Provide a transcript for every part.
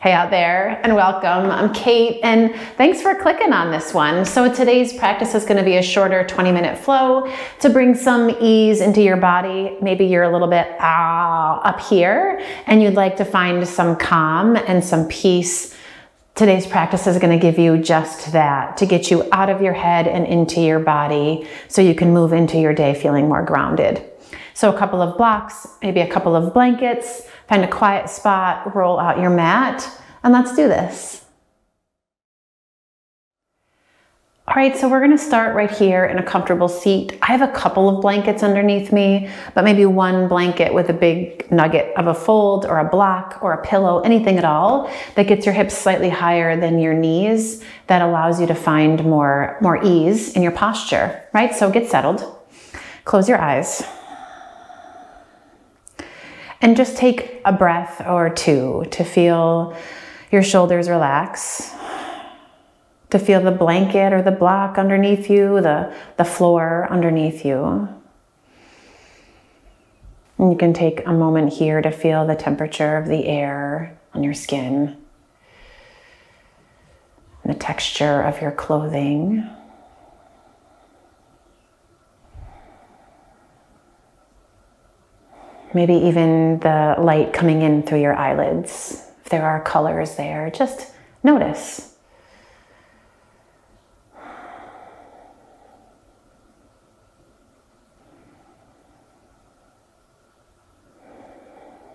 Hey out there, and welcome. I'm Kate, and thanks for clicking on this one. So today's practice is going to be a shorter 20-minute flow to bring some ease into your body. Maybe you're a little bit up here and you'd like to find some calm and some peace. Today's practice is going to give you just that, to get you out of your head and into your body so you can move into your day feeling more grounded. So a couple of blocks, maybe a couple of blankets, find a quiet spot, roll out your mat, and let's do this. All right, so we're gonna start right here in a comfortable seat. I have a couple of blankets underneath me, but maybe one blanket with a big nugget of a fold or a block or a pillow, anything at all that gets your hips slightly higher than your knees, that allows you to find more ease in your posture, right? So get settled, close your eyes. And just take a breath or two to feel your shoulders relax, to feel the blanket or the block underneath you, the floor underneath you. And you can take a moment here to feel the temperature of the air on your skin, the texture of your clothing. Maybe even the light coming in through your eyelids. If there are colors there, just notice.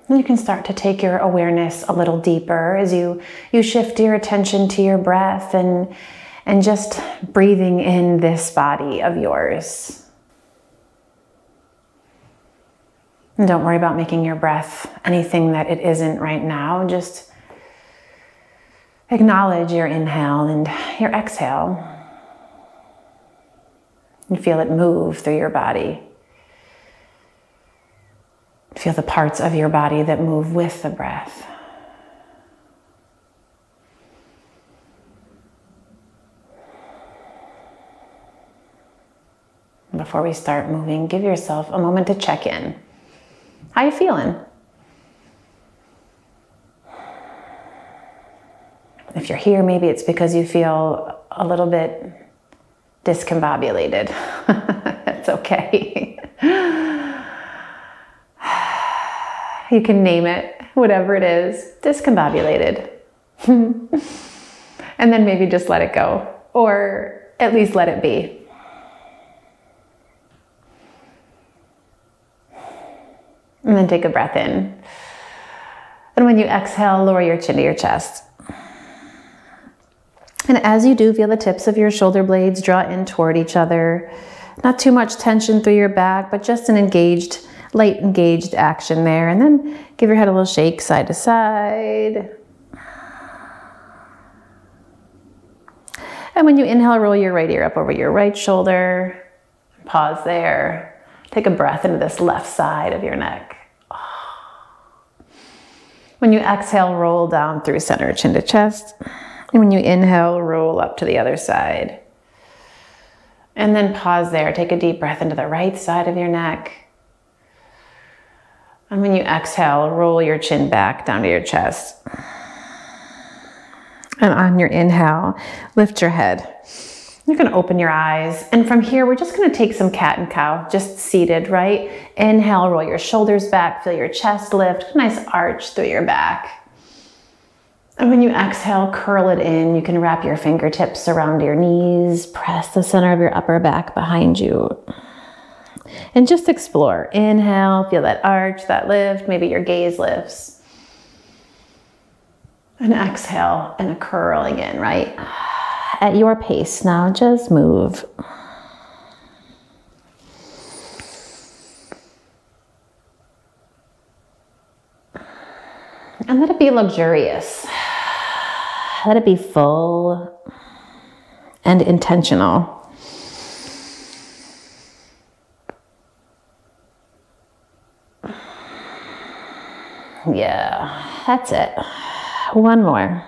And you can start to take your awareness a little deeper as you shift your attention to your breath and just breathing in this body of yours. And don't worry about making your breath anything that it isn't right now. Just acknowledge your inhale and your exhale. And feel it move through your body. Feel the parts of your body that move with the breath. Before we start moving, give yourself a moment to check in. How you feeling? If you're here, maybe it's because you feel a little bit discombobulated. That's okay. You can name it, whatever it is, discombobulated. And then maybe just let it go, or at least let it be. And then take a breath in. And when you exhale, lower your chin to your chest. And as you do, feel the tips of your shoulder blades draw in toward each other. Not too much tension through your back, but just an engaged, light engaged action there. And then give your head a little shake side to side. And when you inhale, roll your right ear up over your right shoulder. Pause there. Take a breath into this left side of your neck. When you exhale, roll down through center, chin to chest. And when you inhale, roll up to the other side. And then pause there. Take a deep breath into the right side of your neck. And when you exhale, roll your chin back down to your chest. And on your inhale, lift your head. You're going to open your eyes, and from here we're just going to take some cat and cow, just seated, right? Inhale, roll your shoulders back, feel your chest lift, nice arch through your back. And when you exhale, curl it in. You can wrap your fingertips around your knees, press the center of your upper back behind you. And just explore. Inhale, feel that arch, that lift, maybe your gaze lifts. And exhale, and a curling in, right? At your pace now, just move. And let it be luxurious. Let it be full and intentional. Yeah, that's it. One more.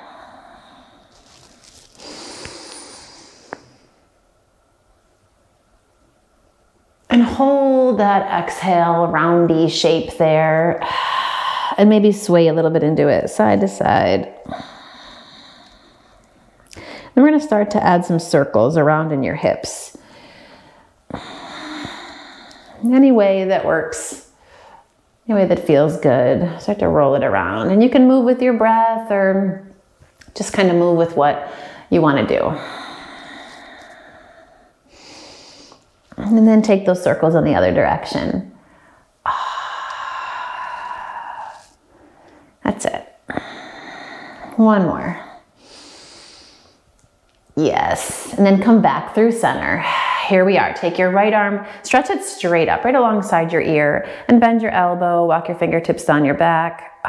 And hold that exhale, roundy shape there. And maybe sway a little bit into it, side to side. Then we're going to start to add some circles around in your hips. Any way that works, any way that feels good. Start to roll it around. And you can move with your breath or just kind of move with what you want to do. And then take those circles in the other direction. That's it. One more. Yes. And then come back through center. Here we are. Take your right arm, stretch it straight up, right alongside your ear, and bend your elbow, walk your fingertips down your back.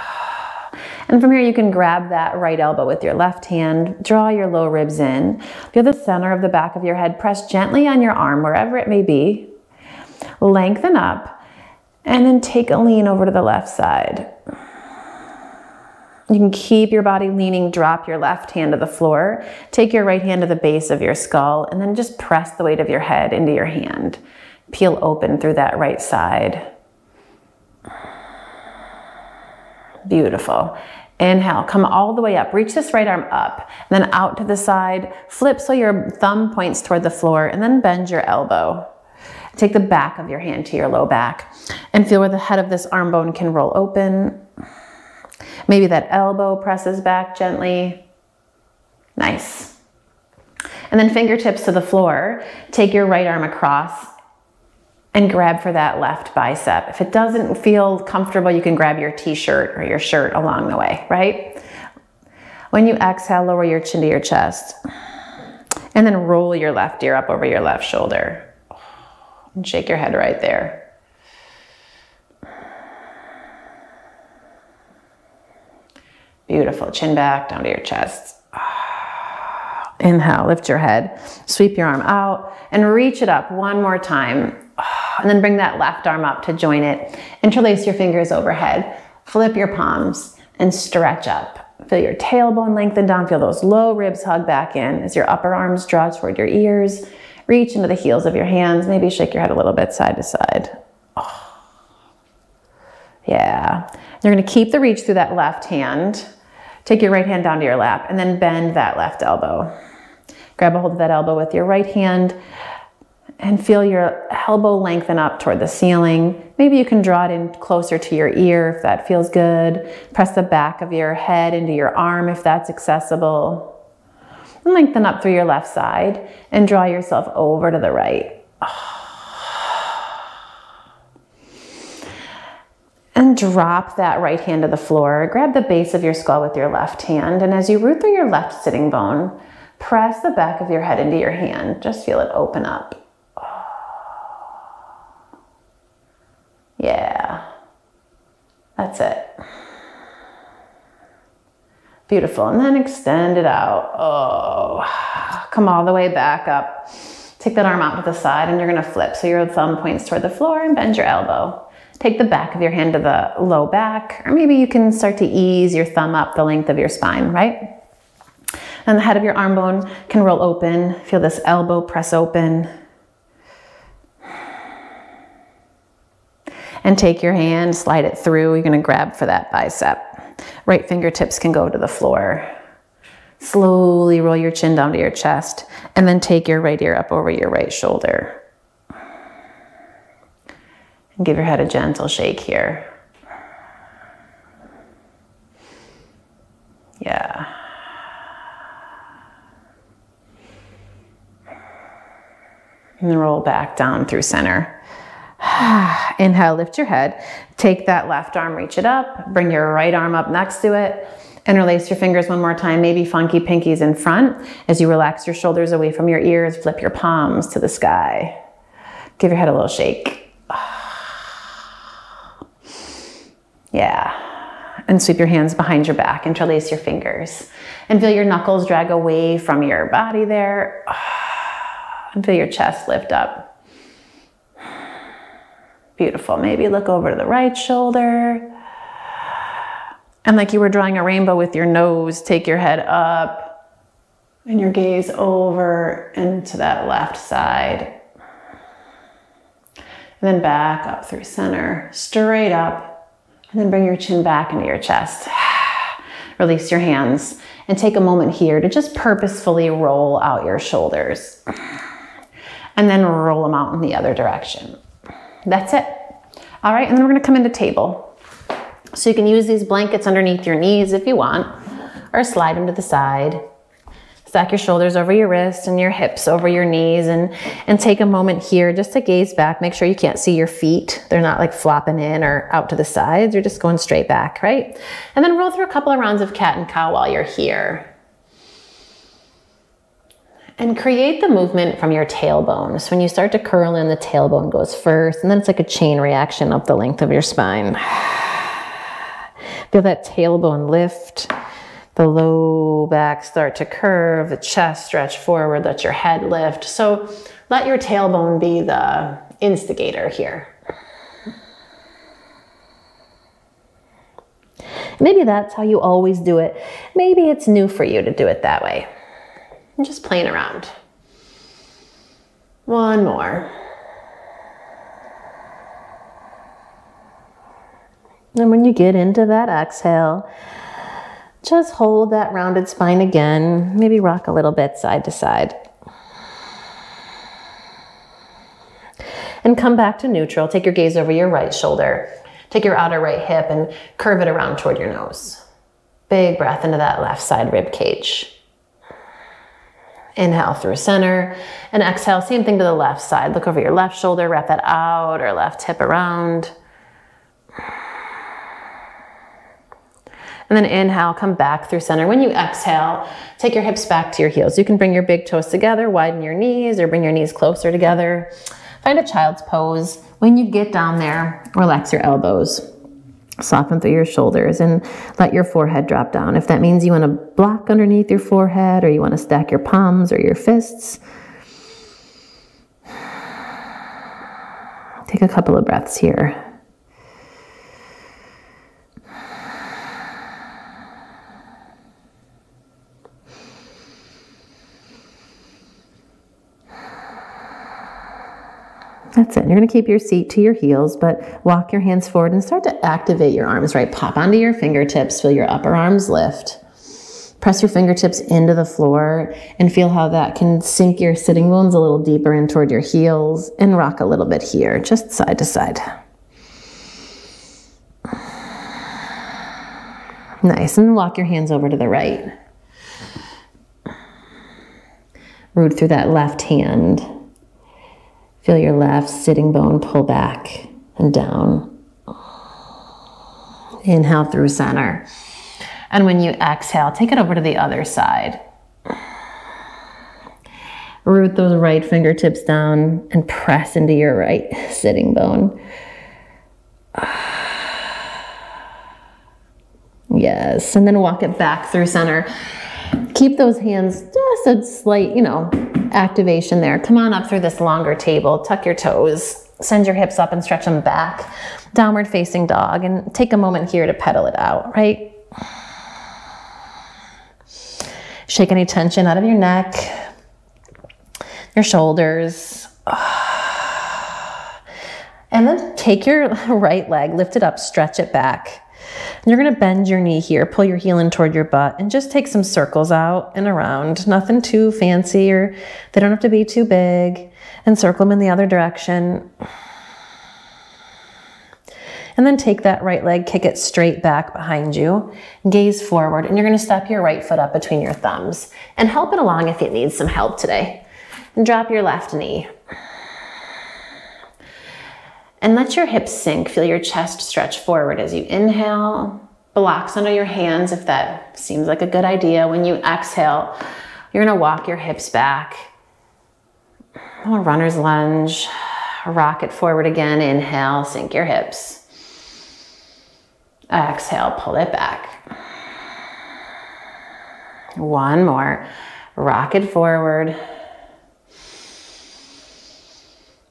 And from here, you can grab that right elbow with your left hand, draw your low ribs in, feel the center of the back of your head, press gently on your arm, wherever it may be, lengthen up, and then take a lean over to the left side. You can keep your body leaning, drop your left hand to the floor, take your right hand to the base of your skull, and then just press the weight of your head into your hand. Peel open through that right side. Beautiful. Inhale, come all the way up. Reach this right arm up, and then out to the side. Flip so your thumb points toward the floor, and then bend your elbow. Take the back of your hand to your low back, and feel where the head of this arm bone can roll open. Maybe that elbow presses back gently. Nice. And then fingertips to the floor. Take your right arm across and grab for that left bicep. If it doesn't feel comfortable, you can grab your t-shirt or your shirt along the way, right? When you exhale, lower your chin to your chest. And then roll your left ear up over your left shoulder. And shake your head right there. Beautiful. Chin back, down to your chest. Inhale, lift your head. Sweep your arm out and reach it up one more time. And then bring that left arm up to join it. Interlace your fingers overhead. Flip your palms and stretch up. Feel your tailbone lengthen down. Feel those low ribs hug back in as your upper arms draw toward your ears. Reach into the heels of your hands. Maybe shake your head a little bit side to side. Yeah. You're going to keep the reach through that left hand. Take your right hand down to your lap and then bend that left elbow. Grab a hold of that elbow with your right hand and feel your elbow lengthen up toward the ceiling. Maybe you can draw it in closer to your ear if that feels good. Press the back of your head into your arm if that's accessible. And lengthen up through your left side and draw yourself over to the right. And drop that right hand to the floor. Grab the base of your skull with your left hand. And as you root through your left sitting bone, press the back of your head into your hand. Just feel it open up. Yeah, that's it. Beautiful. And then extend it out. Come all the way back up. Take that arm out to the side and you're going to flip. So your thumb points toward the floor and bend your elbow. Take the back of your hand to the low back, or maybe you can start to ease your thumb up the length of your spine, right? And the head of your arm bone can roll open. Feel this elbow press open. And take your hand, slide it through. You're going to grab for that bicep. Right fingertips can go to the floor. Slowly roll your chin down to your chest, and then take your right ear up over your right shoulder. And give your head a gentle shake here. Yeah. And then roll back down through center. Inhale, lift your head. Take that left arm, reach it up. Bring your right arm up next to it. Interlace your fingers one more time, maybe funky pinkies in front. As you relax your shoulders away from your ears, flip your palms to the sky. Give your head a little shake. Yeah. And sweep your hands behind your back. Interlace your fingers. And feel your knuckles drag away from your body there. And feel your chest lift up. Beautiful. Maybe look over to the right shoulder. And like you were drawing a rainbow with your nose, take your head up and your gaze over into that left side. And then back up through center, straight up. And then bring your chin back into your chest. Release your hands and take a moment here to just purposefully roll out your shoulders. And then roll them out in the other direction. That's it. All right, and then we're gonna come into table. So you can use these blankets underneath your knees if you want, or slide them to the side. Stack your shoulders over your wrists and your hips over your knees, and take a moment here just to gaze back. Make sure you can't see your feet. They're not like flopping in or out to the sides. You're just going straight back, right? And then roll through a couple of rounds of cat and cow while you're here. And create the movement from your tailbone. So when you start to curl in, the tailbone goes first, and then it's like a chain reaction up the length of your spine. Feel that tailbone lift. The low back start to curve, the chest stretch forward, let your head lift. So let your tailbone be the instigator here. Maybe that's how you always do it. Maybe it's new for you to do it that way. I'm just playing around. One more. And when you get into that exhale, just hold that rounded spine again. Maybe rock a little bit side to side. And come back to neutral. Take your gaze over your right shoulder. Take your outer right hip and curve it around toward your nose. Big breath into that left side rib cage. Inhale through center and exhale. Same thing to the left side. Look over your left shoulder, wrap that out, or left hip around. And then inhale, come back through center. When you exhale, take your hips back to your heels. You can bring your big toes together, widen your knees, or bring your knees closer together. Find a child's pose. When you get down there, relax your elbows. Soften through your shoulders and let your forehead drop down. If that means you want to block underneath your forehead, or you want to stack your palms or your fists, take a couple of breaths here. That's it. You're going to keep your seat to your heels, but walk your hands forward and start to activate your arms, right? Pop onto your fingertips, feel your upper arms lift. Press your fingertips into the floor and feel how that can sink your sitting bones a little deeper in toward your heels, and rock a little bit here, just side to side. Nice, and walk your hands over to the right. Root through that left hand. Feel your left sitting bone pull back and down. Inhale through center. And when you exhale, take it over to the other side. Root those right fingertips down and press into your right sitting bone. Yes, and then walk it back through center. Keep those hands just a slight, activation there. Come on up through this longer table. Tuck your toes. Send your hips up and stretch them back. Downward facing dog. And take a moment here to pedal it out, right? Shake any tension out of your neck, your shoulders. And then take your right leg, lift it up, stretch it back. And you're going to bend your knee here, pull your heel in toward your butt, and just take some circles out and around. Nothing too fancy, or they don't have to be too big. And circle them in the other direction. And then take that right leg, kick it straight back behind you, gaze forward, and you're going to step your right foot up between your thumbs. And help it along if it needs some help today. And drop your left knee. And let your hips sink. Feel your chest stretch forward as you inhale. Blocks under your hands if that seems like a good idea. When you exhale, you're gonna walk your hips back. Runner's lunge. Rock it forward again. Inhale, sink your hips. Exhale, pull it back. One more. Rock it forward.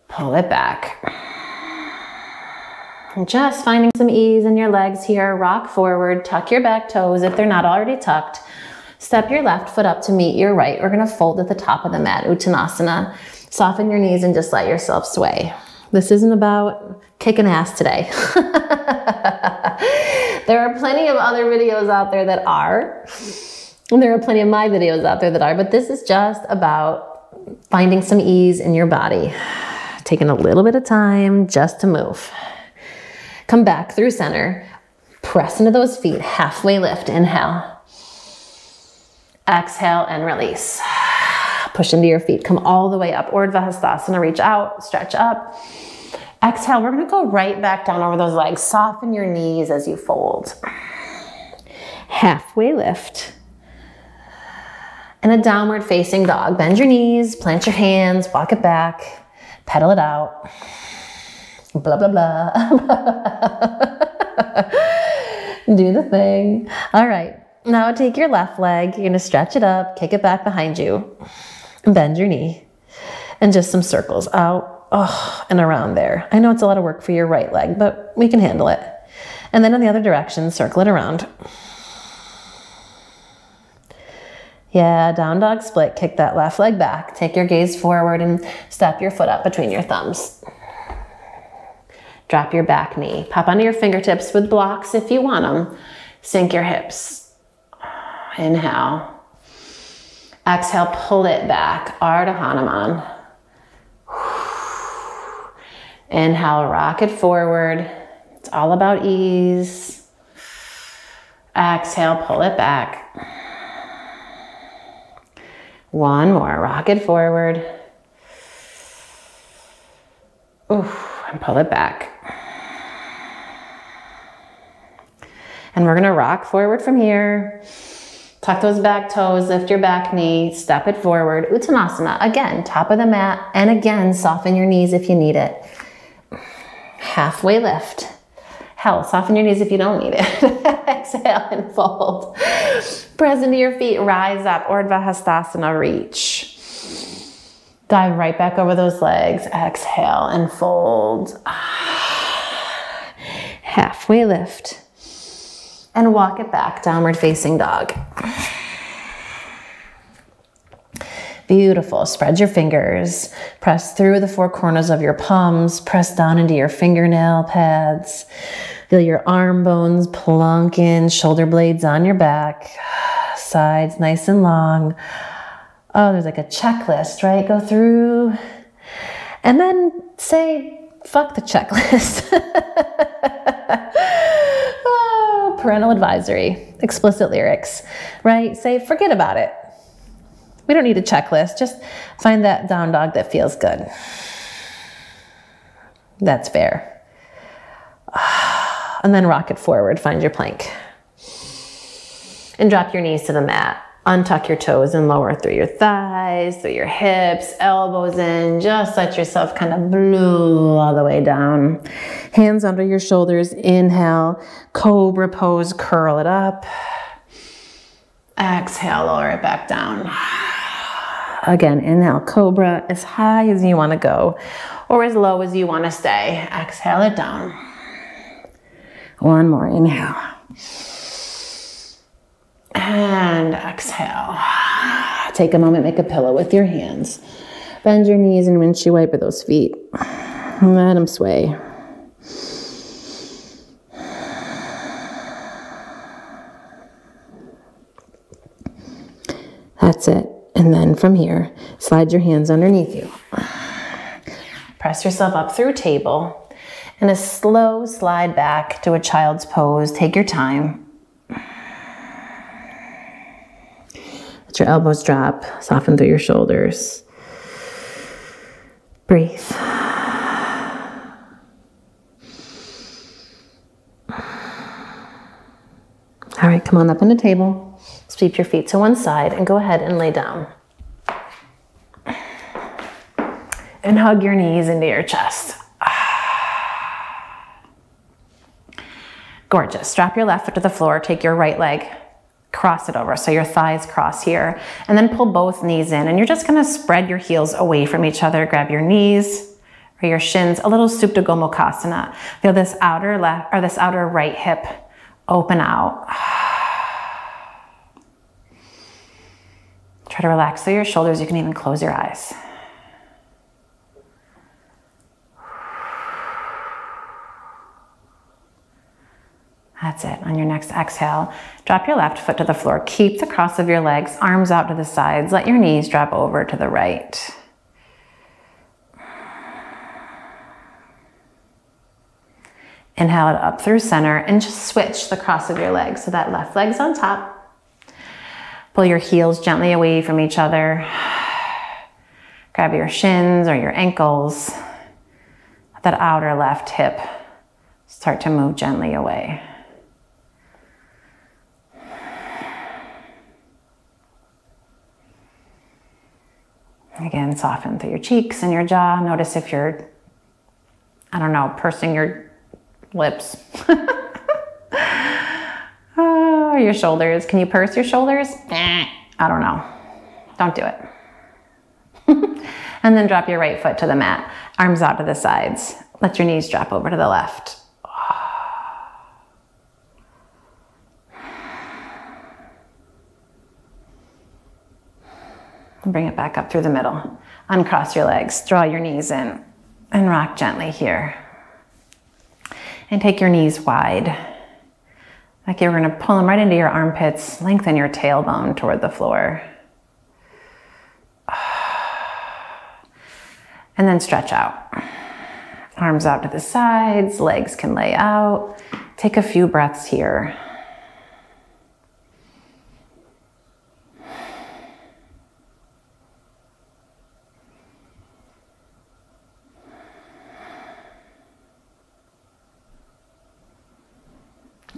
Pull it back. Just finding some ease in your legs here. Rock forward, tuck your back toes if they're not already tucked. Step your left foot up to meet your right. We're gonna fold at the top of the mat, Uttanasana. Soften your knees and just let yourself sway. This isn't about kicking ass today. There are plenty of other videos out there that are, and there are plenty of my videos out there that are, but this is just about finding some ease in your body. Taking a little bit of time just to move. Come back through center. Press into those feet. Halfway lift. Inhale. Exhale and release. Push into your feet. Come all the way up. Urdhva Hastasana. Reach out. Stretch up. Exhale. We're going to go right back down over those legs. Soften your knees as you fold. Halfway lift. In a downward facing dog. Bend your knees. Plant your hands. Walk it back. Pedal it out. Blah, blah, blah. Do the thing. All right. Now take your left leg. You're going to stretch it up, kick it back behind you, bend your knee, and just some circles out and around there. I know it's a lot of work for your right leg, but we can handle it. And then in the other direction, circle it around. Yeah, down dog split. Kick that left leg back. Take your gaze forward and step your foot up between your thumbs. Drop your back knee. Pop onto your fingertips with blocks if you want them. Sink your hips. Inhale. Exhale, pull it back. Ardha Hanuman. Inhale, rock it forward. It's all about ease. Exhale, pull it back. One more, rock it forward. Oof, and pull it back. And we're gonna rock forward from here. Tuck those back toes, lift your back knee, step it forward. Uttanasana, again, top of the mat, and again, soften your knees if you need it. Halfway lift. Hell, soften your knees if you don't need it. Exhale and fold. Press into your feet, rise up, Urdhva Hastasana, reach. Dive right back over those legs. Exhale and fold. Halfway lift. And walk it back, downward facing dog. Beautiful. Spread your fingers. Press through the four corners of your palms. Press down into your fingernail pads. Feel your arm bones plunk in, shoulder blades on your back. Sides nice and long. Oh, there's like a checklist, right? Go through and then say, fuck the checklist. Oh, parental advisory, explicit lyrics, right? Say, forget about it. We don't need a checklist. Just find that down dog that feels good. That's fair. And then rock it forward. Find your plank. And drop your knees to the mat. Untuck your toes and lower through your thighs, through your hips, elbows in. Just let yourself kind of blow all the way down. Hands under your shoulders. Inhale. Cobra pose. Curl it up. Exhale. Lower it back down. Again, inhale, cobra, as high as you want to go or as low as you want to stay. Exhale it down. One more, inhale. And exhale. Take a moment, make a pillow with your hands. Bend your knees and windshield wiper those feet. Let them sway. That's it. And then from here, slide your hands underneath you. Press yourself up through table and a slow slide back to a child's pose. Take your time. Let your elbows drop, soften through your shoulders. Breathe. All right, come on up on the table. Sweep your feet to one side and go ahead and lay down. And hug your knees into your chest. Gorgeous. Drop your left foot to the floor. Take your right leg, cross it over. So your thighs cross here. And then pull both knees in. And you're just going to spread your heels away from each other. Grab your knees or your shins. A little Supta Gomukhasana. Feel this outer left or this outer right hip open out. Try to relax through your shoulders. You can even close your eyes. That's it. On your next exhale, drop your left foot to the floor. Keep the cross of your legs, arms out to the sides. Let your knees drop over to the right. Inhale it up through center and just switch the cross of your legs. So that left leg's on top. Pull your heels gently away from each other. Grab your shins or your ankles. Let that outer left hip start to move gently away. Again, soften through your cheeks and your jaw. Notice if you're, I don't know, pursing your lips. Oh, your shoulders. Can you purse your shoulders? I don't know. Don't do it. And then drop your right foot to the mat. Arms out to the sides. Let your knees drop over to the left. And bring it back up through the middle. Uncross your legs. Draw your knees in and rock gently here. And take your knees wide. Like you're going to pull them right into your armpits. Lengthen your tailbone toward the floor. And then stretch out. Arms out to the sides. Legs can lay out. Take a few breaths here.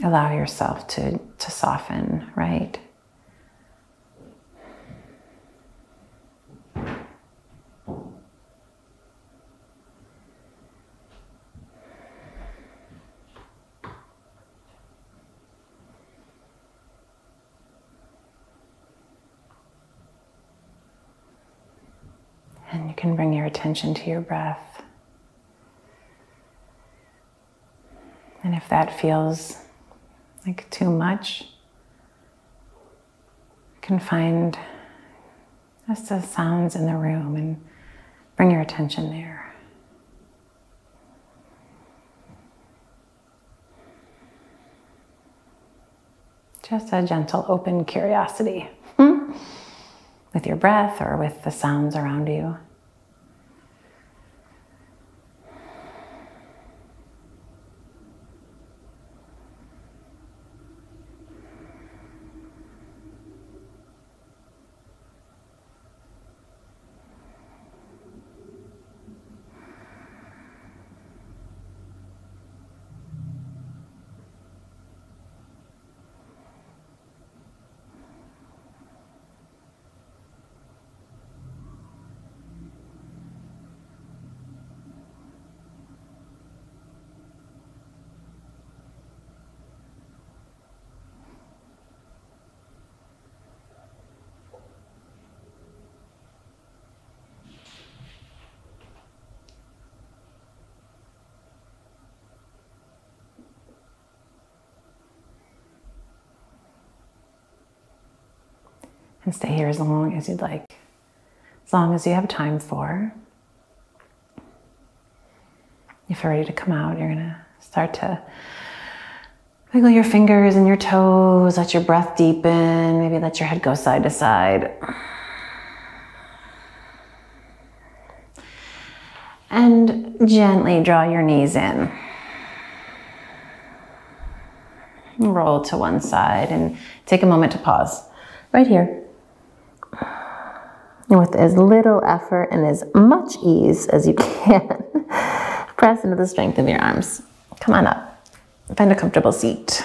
Allow yourself to soften, right? And you can bring your attention to your breath. And if that feels like too much, you can find just the sounds in the room and bring your attention there. Just a gentle, open curiosity with your breath or with the sounds around you. And stay here as long as you'd like, as long as you have time for. If you're ready to come out, you're gonna start to wiggle your fingers and your toes, let your breath deepen, maybe let your head go side to side. And gently draw your knees in. Roll to one side and take a moment to pause right here. And with as little effort and as much ease as you can, press into the strength of your arms. Come on up. Find a comfortable seat.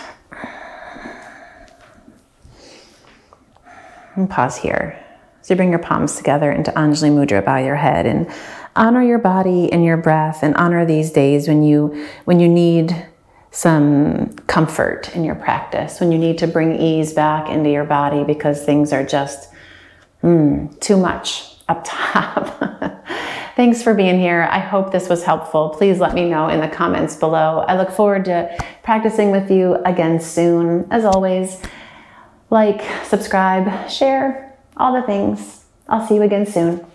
And pause here. So you bring your palms together into Anjali Mudra, bow your head, and honor your body and your breath, and honor these days when you need some comfort in your practice, when you need to bring ease back into your body because things are just too much up top. Thanks for being here. I hope this was helpful. Please let me know in the comments below. I look forward to practicing with you again soon. As always, like, subscribe, share, all the things. I'll see you again soon.